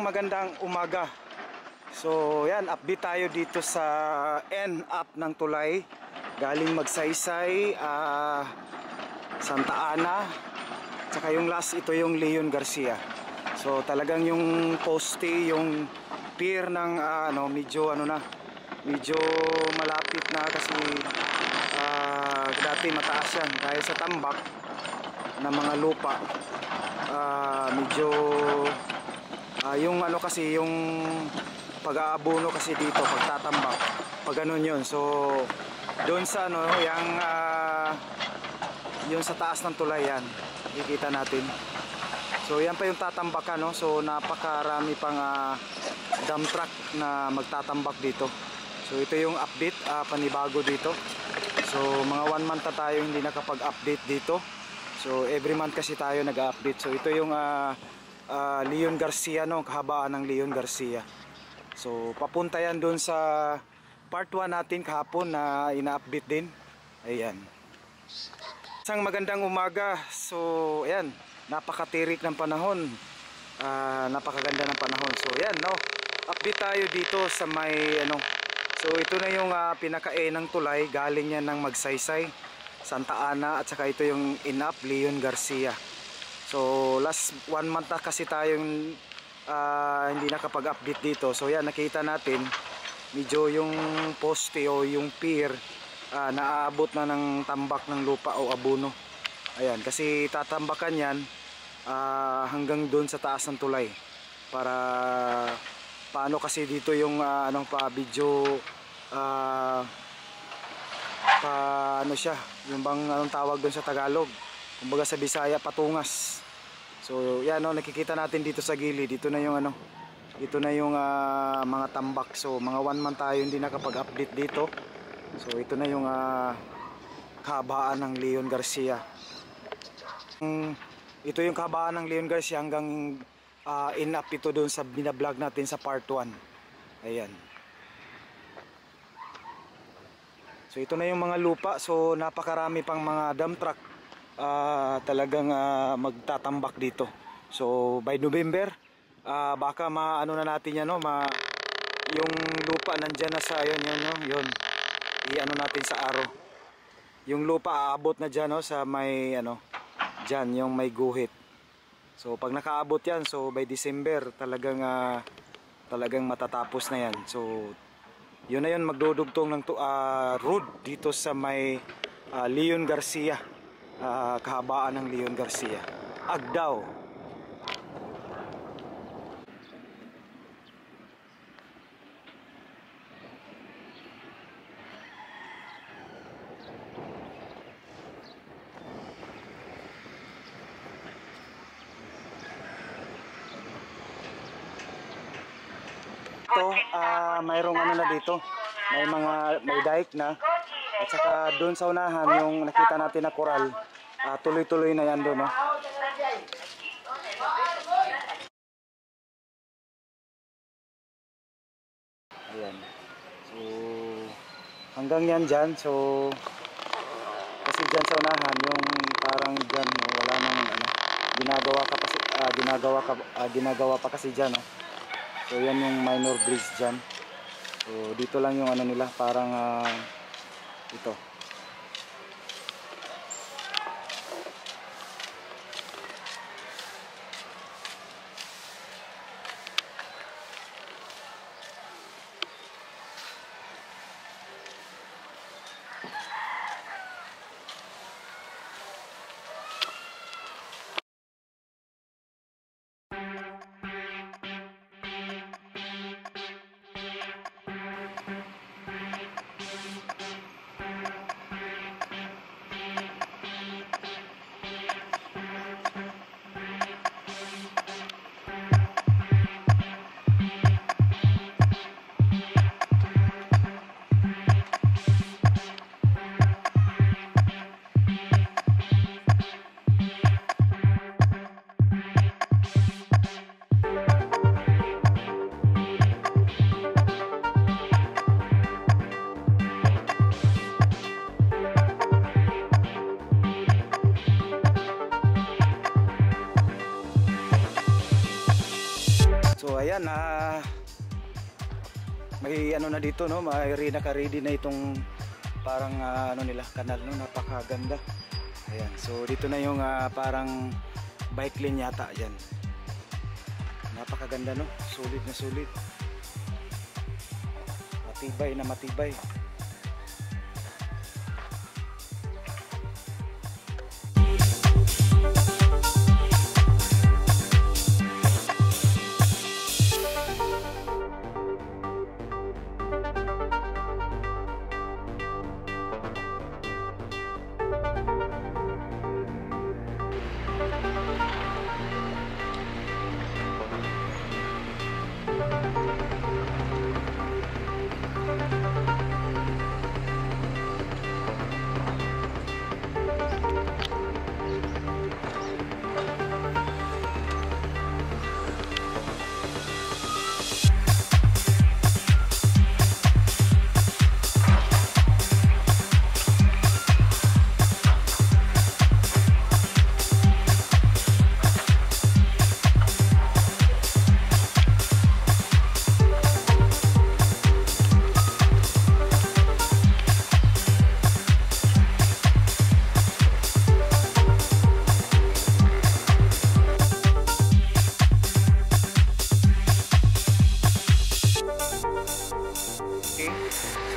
magandang umaga. So yan, update tayo dito sa end up ng tulay. Galing Magsaysay, Santa Ana, tsaka yung last, ito yung Leon Garcia. So talagang yung poste, yung pier ng medyo medyo malapit na kasi dati mataas yan dahil sa tambak ng mga lupa. Medyo yung kasi yung pag-aabono kasi dito, pagtatambak, pag ganun yun. So doon sa yung sa taas ng tulay yan, kikita natin. So yan pa yung tatambakan, so napakarami pang dump truck na magtatambak dito. So ito yung update, panibago dito. So mga 1 month na tayo hindi nakapag-update dito. So every month kasi tayo nag-update. So ito yung Leon Garcia, kahabaan ng Leon Garcia. So papunta yan doon sa part 1 natin kahapon na ina-update din. Ayan. Isang magandang umaga. So ayan, napakatirik ng panahon. Napakaganda ng panahon. So ayan, update tayo dito sa may so ito na yung pinaka-E ng tulay. Galing yan ng Magsaysay, Santa Ana, at saka ito yung in-up Leon Garcia. So last 1 month na kasi tayong hindi nakapag-update dito. So yan, nakita natin medyo yung poste o yung pier naaabot na ng tambak ng lupa o abono. Ayan, kasi tatambakan yan hanggang doon sa taas ng tulay. Para paano kasi dito yung video siya, yung bang tawag doon sa Tagalog, kumbaga sa Bisaya, patungas. So yan, nakikita natin dito sa gilid, dito na yung dito na yung mga tambak. So mga 1 month tayo hindi nakapag-update dito. So ito na yung kahabaan ng Leon Garcia. Ito yung kahabaan ng Leon Garcia hanggang in-up ito doon sa binablog natin sa part 1. Ayan. So ito na yung mga lupa. So napakarami pang mga dump truck talagang magtatambak dito. So by November baka maano na natin yan, yung lupa nandyan na sa yun. I-ano natin sa araw. Yung lupa aabot na dyan, sa may dyan yung may guhit. So pag nakaabot yan, so by December talagang matatapos na yan. So yun na yun, magdudugtong ng road dito sa may Leon Garcia, kahabaan ng Leon Garcia, Agdao. Mayroong na dito, may dike na, at saka doon sa unahan yung nakita natin na koral, tuloy-tuloy na yan doon, Ayan. So hanggang yan dyan. So kasi dyan sa unahan yung parang dyan wala nang ginagawa pa kasi dyan, So yan yung minor bridge dyan. So dito lang yung nila, parang ito. So ayan, may ano na dito, no, may naka-ready na itong parang ano nila, kanal, no, napakaganda. Ayan, so dito na yung parang bike lane yata yan. Napakaganda, no, sulit na sulit, matibay na matibay.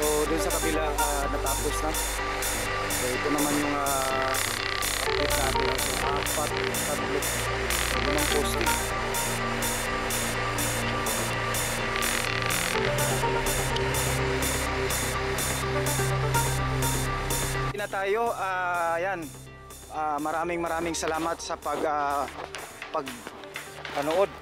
So dun sa kabila natapos na. So ito naman yung update natin. So 4, 3, 5 posting. Na tayo, ayan. Maraming salamat sa panood.